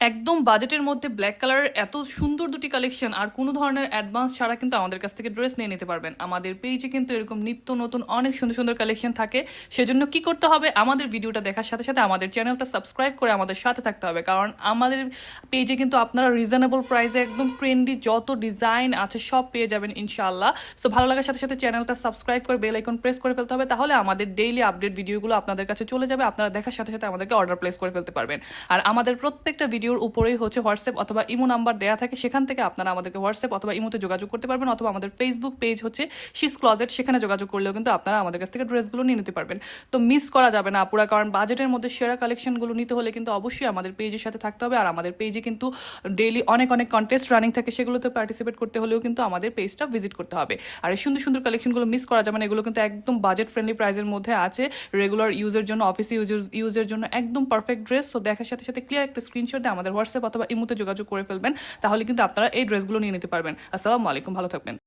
একদম বাজেটের মধ্যে ব্ল্যাক কালারের এত সুন্দর দুটি কালেকশন আর কোনো ধরনের অ্যাডভান্স ছাড়া কিন্তু আমাদের কাছ থেকে ড্রেস নিয়ে নিতে পারবেন। আমাদের পেজে কিন্তু এরকম নিত্য নতুন অনেক সুন্দর সুন্দর কালেকশন থাকে। সেজন্য কি করতে হবে, আমাদের ভিডিওটা দেখার সাথে সাথে আমাদের চ্যানেলটা সাবস্ক্রাইব করে আমাদের সাথে থাকতে হবে, কারণ আমাদের পেজে কিন্তু আপনারা রিজনেবল প্রাইসে একদম ট্রেন্ডি যত ডিজাইন আছে সব পেয়ে যাবেন ইনশাআল্লাহ। সো ভালো লাগার সাথে সাথে চ্যানেলটা সাবস্ক্রাইব করে বেল আইকন প্রেস করে ফেলতে হবে, তাহলে আমাদের ডেইলি আপডেট ভিডিওগুলো আপনাদের কাছে চলে যাবে। আপনারা দেখার সাথে সাথে আমাদেরকে অর্ডার প্লেস করে ফেলতে পারবেন। আর আমাদের প্রত্যেকটা ভিডিওর উপরেই হচ্ছে হোয়াটসঅ্যাপ অথবা ইমো নাম্বার দেওয়া থাকে, সেখান থেকে আপনারা আমাদেরকে হোয়াটসঅ্যাপ অথবা ইমোতে যোগাযোগ করতে পারবেন, অথবা আমাদের ফেসবুক পেজ হচ্ছে শিস ক্লজেট, সেখানে যোগাযোগ করলেও কিন্তু আপনারা আমাদের কাছ থেকে ড্রেসগুলো নিয়ে নিতে পারবেন। তো মিস করা যাবে না আপুরা, কারণ বাজেটের মধ্যে সেরা কালেকশনগুলো নিতে হলে কিন্তু অবশ্যই আমাদের পেজের সাথে থাকতে হবে। আর আমাদের পেজে কিন্তু ডেইলি অনেক অনেক কন্টেস্ট রানিং থাকে, সেগুলোতে পার্টিসিপেট করতে হলেও কিন্তু আমাদের পেজটা ভিজিট করতে হবে। আর এই সুন্দর সুন্দর কালেকশনগুলো মিস করা যাবে না। এগুলো কিন্তু একদম বাজেট ফ্রেন্ডলি প্রাইসের মধ্যে আছে, রেগুলার ইউজের জন্য, অফিস ইউজের জন্য একদম পারফেক্ট ড্রেস। সো দেখার সাথে সাথে ক্লিয়ার একটা স্ক্রিনশট দিয়ে আমাদের হোয়াটসঅ্যাপ অথবা ইমোতে যোগাযোগ করে ফেলবেন, তাহলে কিন্তু আপনারা এই ড্রেসগুলো নিয়ে নিতে পারবেন। আসসালামু আলাইকুম, ভালো থাকবেন।